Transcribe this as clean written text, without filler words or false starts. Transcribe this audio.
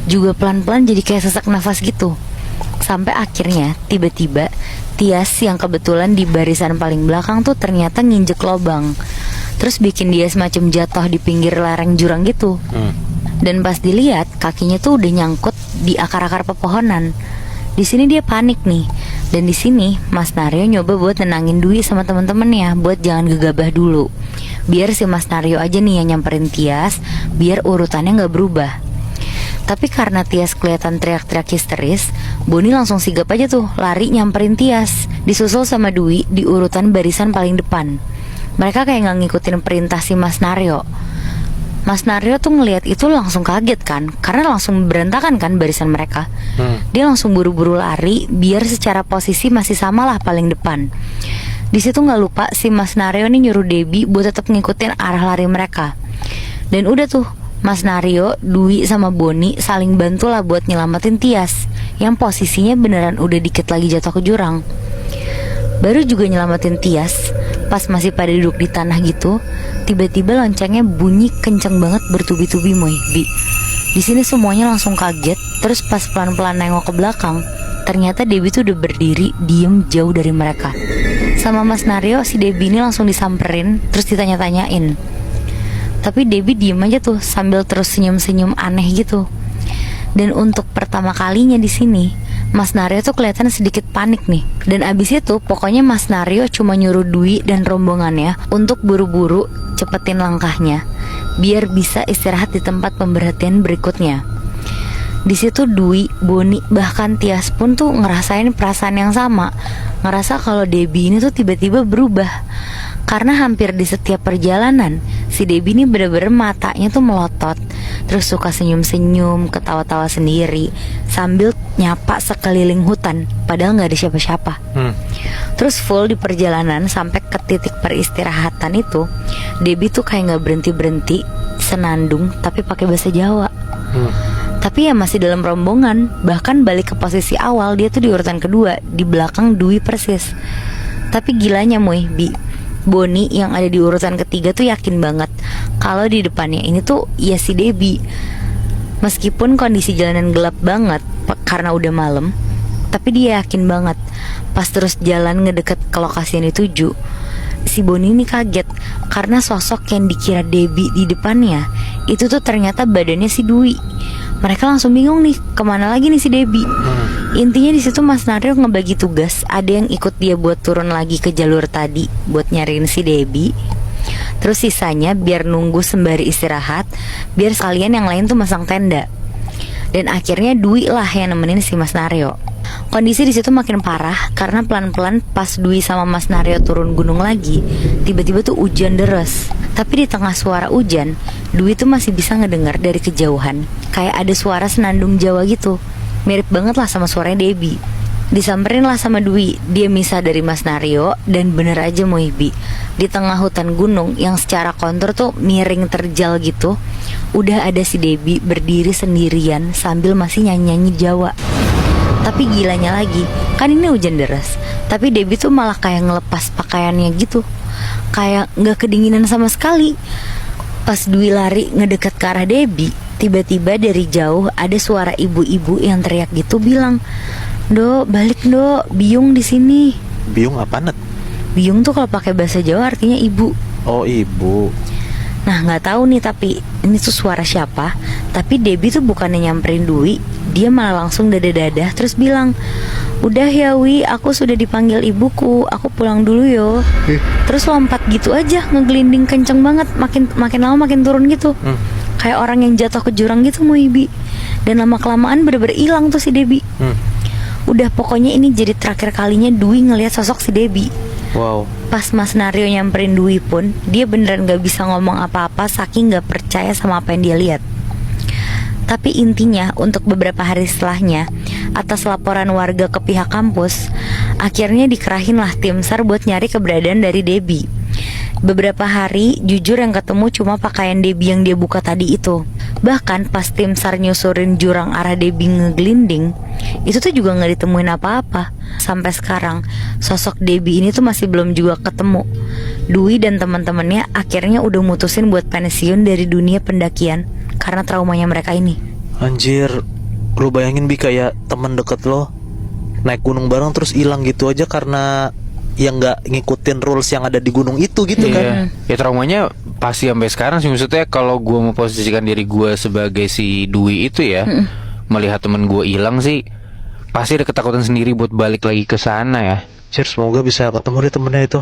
juga pelan-pelan jadi kayak sesak nafas gitu. Sampai akhirnya tiba-tiba Tias yang kebetulan di barisan paling belakang tuh ternyata nginjek lobang, terus bikin dia semacam jatuh di pinggir lereng jurang gitu. Dan pas dilihat kakinya tuh udah nyangkut di akar-akar pepohonan. Di sini dia panik nih. Dan di sini Mas Naryo nyoba buat nenangin Dwi sama temen-temennya buat jangan gegabah dulu. Biar si Mas Naryo aja nih yang nyamperin Tias, biar urutannya nggak berubah. Tapi karena Tias kelihatan teriak-teriak histeris, Boni langsung sigap aja tuh lari nyamperin Tias, disusul sama Dwi di urutan barisan paling depan. Mereka kayak nggak ngikutin perintah si Mas Naryo. Mas Naryo tuh ngelihat itu langsung kaget kan, karena langsung berantakan kan barisan mereka. Dia langsung buru-buru lari biar secara posisi masih sama lah paling depan. Di situ nggak lupa si Mas Naryo nih nyuruh Debbie buat tetap ngikutin arah lari mereka. Dan udah tuh Mas Naryo, Dwi sama Boni saling bantu lah buat nyelamatin Tias yang posisinya beneran udah dikit lagi jatuh ke jurang. Baru juga nyelamatin Tias, pas masih pada duduk di tanah gitu, tiba-tiba loncengnya bunyi kenceng banget bertubi-tubi Moy, Bi. Di sini semuanya langsung kaget. Terus pas pelan-pelan nengok ke belakang, ternyata Debbie tuh udah berdiri diem jauh dari mereka. Sama Mas Naryo, si Debbie ini langsung disamperin, terus ditanya-tanyain. Tapi Debbie diem aja tuh sambil terus senyum-senyum aneh gitu. Dan untuk pertama kalinya di sini, Mas Naryo tuh kelihatan sedikit panik nih. Dan abis itu pokoknya Mas Naryo cuma nyuruh Dwi dan rombongannya untuk buru-buru cepetin langkahnya biar bisa istirahat di tempat pemberhentian berikutnya. Di situ Dwi, Boni, bahkan Tias pun tuh ngerasain perasaan yang sama. Ngerasa kalau Debbie ini tuh tiba-tiba berubah. Karena hampir di setiap perjalanan si Debbie ini bener-bener matanya tuh melotot, terus suka senyum-senyum, ketawa-tawa sendiri sambil nyapa sekeliling hutan, padahal gak ada siapa-siapa. Terus full di perjalanan sampai ke titik peristirahatan itu, Debbie tuh kayak gak berhenti-berhenti senandung tapi pakai bahasa Jawa. Tapi ya masih dalam rombongan. Bahkan balik ke posisi awal, dia tuh di urutan kedua, di belakang Dwi persis. Tapi gilanya Moy, Bi, Boni yang ada di urutan ketiga tuh yakin banget kalau di depannya ini tuh ya si Debbie. Meskipun kondisi jalanan gelap banget karena udah malam, tapi dia yakin banget. Pas terus jalan ngedeket ke lokasi yang dituju, si Boni ini kaget karena sosok yang dikira Debbie di depannya itu tuh ternyata badannya si Dwi. Mereka langsung bingung nih, kemana lagi nih si Debbie. Intinya di situ Mas Naryo ngebagi tugas. Ada yang ikut dia buat turun lagi ke jalur tadi buat nyariin si Debbie. Terus sisanya biar nunggu sembari istirahat, biar sekalian yang lain tuh masang tenda. Dan akhirnya Dwi lah yang nemenin si Mas Naryo. Kondisi di situ makin parah karena pelan-pelan pas Dwi sama Mas Naryo turun gunung lagi, tiba-tiba tuh hujan deras. Tapi di tengah suara hujan, Dwi tuh masih bisa ngedengar dari kejauhan kayak ada suara senandung Jawa gitu. Mirip banget lah sama suaranya Debbie. Disamperin lah sama Dwi, dia misah dari Mas Naryo. Dan bener aja Moibi, di tengah hutan gunung yang secara kontur tuh miring terjal gitu, udah ada si Debbie berdiri sendirian sambil masih nyanyi-nyanyi Jawa. Tapi gilanya lagi, kan ini hujan deras, tapi Debbie tuh malah kayak ngelepas pakaiannya gitu, kayak gak kedinginan sama sekali. Pas Dwi lari ngedeket ke arah Debbie, tiba-tiba dari jauh ada suara ibu-ibu yang teriak gitu bilang, "Dok, balik Dok, Biung di sini." Biung apa Net? Biung tuh kalau pakai bahasa Jawa artinya ibu. Oh, ibu. Nah nggak tahu nih tapi ini tuh suara siapa. Tapi Debbie tuh bukannya nyamperin Dwi, dia malah langsung dadah-dadah terus bilang, "Udah ya Wi, aku sudah dipanggil ibuku, aku pulang dulu yo." Terus lompat gitu aja, ngegelinding kenceng banget, makin lama makin turun gitu. Kayak orang yang jatuh ke jurang gitu Moibi. Dan lama-kelamaan bener-bener hilang tuh si Debbie. Udah pokoknya ini jadi terakhir kalinya Dwi ngelihat sosok si Debbie. Wow. Pas Mas Naryo nyamperin Dwi pun, dia beneran gak bisa ngomong apa-apa saking gak percaya sama apa yang dia lihat. Tapi intinya untuk beberapa hari setelahnya, atas laporan warga ke pihak kampus, akhirnya dikerahin lah tim SAR buat nyari keberadaan dari Debbie. Beberapa hari jujur yang ketemu cuma pakaian Debbie yang dia buka tadi itu. Bahkan pas tim SAR nyusurin jurang arah Debbie ngegelinding, itu tuh juga gak ditemuin apa-apa. Sampai sekarang sosok Debbie ini tuh masih belum juga ketemu. Dwi dan teman-temannya akhirnya udah mutusin buat pensiun dari dunia pendakian karena traumanya mereka ini. Anjir, Lu bayangin Bi, kayak temen deket lo naik gunung bareng terus hilang gitu aja karena yang nggak ngikutin rules yang ada di gunung itu gitu kan. Ya traumanya pasti sampai sekarang sih. Maksudnya kalau gue memposisikan diri gue sebagai si Dwi itu ya, melihat temen gue hilang sih, pasti ada ketakutan sendiri buat balik lagi ke sana ya. Cheers, semoga bisa ketemu deh temennya itu.